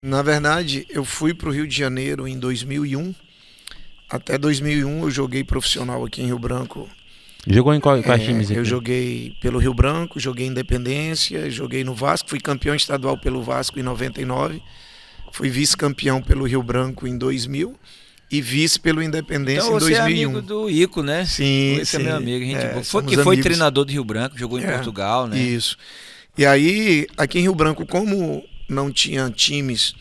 Na verdade, eu fui para o Rio de Janeiro em 2001. Até 2001 eu joguei profissional aqui em Rio Branco. Jogou em quais times Eu aqui? joguei pelo Rio Branco, joguei em Independência, joguei no Vasco, fui campeão estadual pelo Vasco em 99, fui vice-campeão pelo Rio Branco em 2000 e vice pelo Independência Então em você é amigo 2001. do Ico, né? Sim, Esse é meu sim. amigo, gente boa. Foi Somos que foi amigos. treinador do Rio Branco, jogou em Portugal, né? Isso. E aí, aqui em Rio Branco, como não tinha times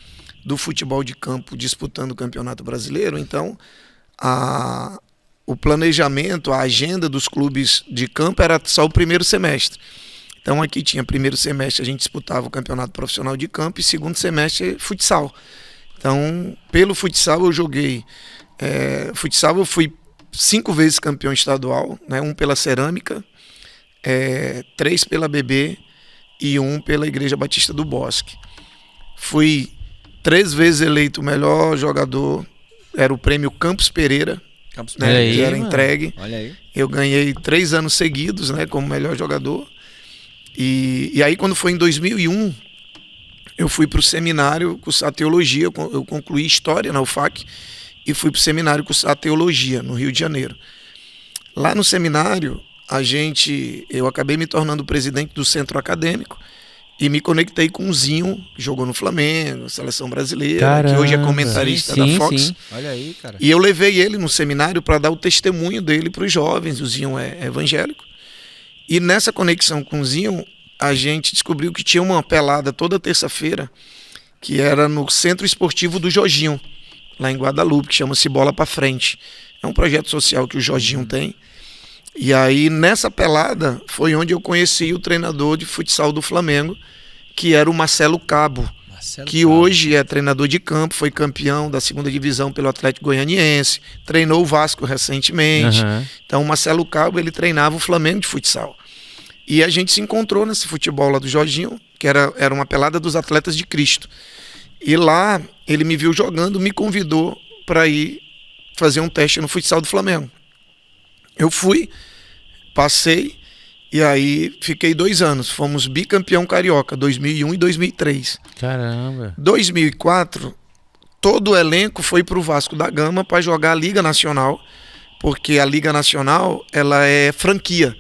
do futebol de campo disputando o Campeonato Brasileiro, então a, o planejamento, a agenda dos clubes de campo era só o primeiro semestre. Então aqui tinha primeiro semestre a gente disputava o Campeonato Profissional de Campo e segundo semestre futsal. Então, pelo futsal eu joguei. Futsal eu fui 5 vezes campeão estadual, né? Um pela Cerâmica, 3 pela BB e 1 pela Igreja Batista do Bosque. Fui 3 vezes eleito o melhor jogador, era o prêmio Campos Pereira, né, que era entregue. Olha aí. Eu ganhei 3 anos seguidos, né, como melhor jogador. E aí quando foi em 2001, eu fui para o seminário cursar teologia, eu concluí História na UFAC e fui para o seminário cursar teologia no Rio de Janeiro. Lá no seminário, eu acabei me tornando presidente do centro acadêmico e me conectei com o Zinho, que jogou no Flamengo, seleção brasileira, Caramba. que hoje é comentarista da Fox. Sim. Olha aí, cara. E eu levei ele no seminário para dar o testemunho dele para os jovens. O Zinho é evangélico. E nessa conexão com o Zinho, a gente descobriu que tinha uma pelada toda terça-feira, que era no Centro Esportivo do Jorginho, lá em Guadalupe, que chama-se Bola pra Frente. É um projeto social que o Jorginho tem. E aí, nessa pelada, foi onde eu conheci o treinador de futsal do Flamengo, que era o Marcelo Cabo, que hoje é treinador de campo, foi campeão da 2ª divisão pelo Atlético Goianiense, treinou o Vasco recentemente. Então, o Marcelo Cabo, ele treinava o Flamengo de futsal. E a gente se encontrou nesse futebol lá do Jorginho, que era uma pelada dos atletas de Cristo. E lá, ele me viu jogando, me convidou para ir fazer um teste no futsal do Flamengo. Eu fui, passei, e aí fiquei 2 anos. Fomos bicampeão carioca, 2001 e 2003. Caramba. 2004, todo o elenco foi para o Vasco da Gama para jogar a Liga Nacional, porque a Liga Nacional ela é franquia.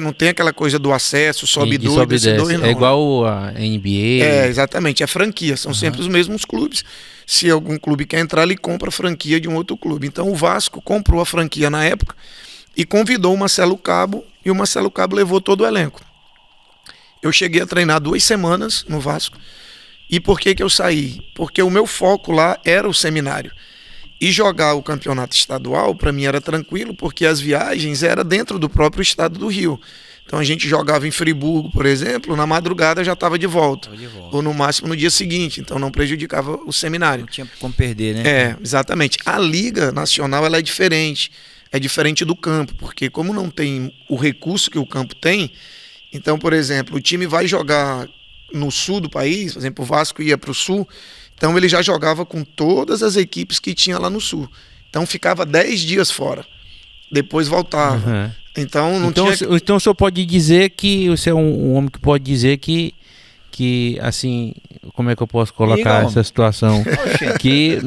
Não tem aquela coisa do acesso, sobe 2, desce 2, não. É igual a NBA. Exatamente, é franquia, são sempre os mesmos clubes. Se algum clube quer entrar, ele compra a franquia de um outro clube. Então o Vasco comprou a franquia na época e convidou o Marcelo Cabo, e o Marcelo Cabo levou todo o elenco. Eu cheguei a treinar 2 semanas no Vasco. E por que eu saí? Porque o meu foco lá era o seminário. E jogar o campeonato estadual, para mim, era tranquilo, porque as viagens eram dentro do próprio estado do Rio. Então a gente jogava em Friburgo, por exemplo, na madrugada já estava de volta. Ou no máximo no dia seguinte, então não prejudicava o seminário. Não tinha como perder, né? Exatamente. A Liga Nacional ela é diferente do campo, porque como não tem o recurso que o campo tem, então, por exemplo, o time vai jogar no sul do país, por exemplo, o Vasco ia para o sul, então ele já jogava com todas as equipes que tinha lá no sul. Então ficava 10 dias fora. Depois voltava. Então não tinha... Então o senhor pode dizer que você é um homem que pode dizer que assim, como é que eu posso colocar essa situação? Que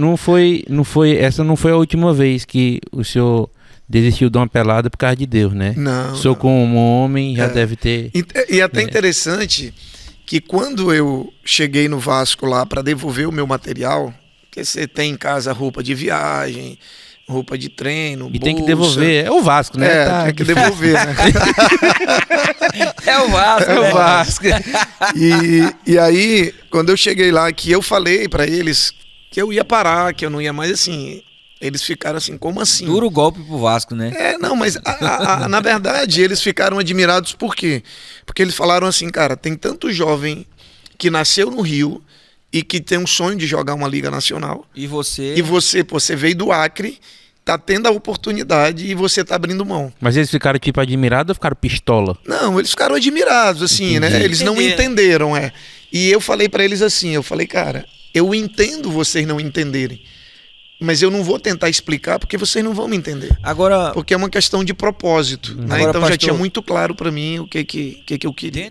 essa não foi a última vez que o senhor desistiu de uma pelada por causa de Deus, né? Não. O senhor como homem já deve ter... E até interessante que quando eu cheguei no Vasco lá para devolver o meu material, que você tem em casa roupa de viagem, roupa de treino, e bolsa, tem que devolver, é o Vasco, né? Tem que devolver, né? É o Vasco, é o Vasco. E aí, quando eu cheguei lá, que eu falei para eles que eu ia parar, que eu não ia mais assim... Eles ficaram assim, como assim? Duro golpe pro Vasco, né? Não, mas na verdade eles ficaram admirados por quê? Porque eles falaram assim, cara, tem tanto jovem que nasceu no Rio e que tem um sonho de jogar uma Liga Nacional. E você? E você veio do Acre, tá tendo a oportunidade e você tá abrindo mão. Mas eles ficaram tipo admirados ou ficaram pistola? Não, eles ficaram admirados, assim, Entendi. né? Eles não entenderam, E eu falei pra eles assim, cara, eu entendo vocês não entenderem. Mas eu não vou tentar explicar porque vocês não vão me entender. Agora, porque é uma questão de propósito, né? Agora, Então pastor, já tinha muito claro para mim o que eu queria.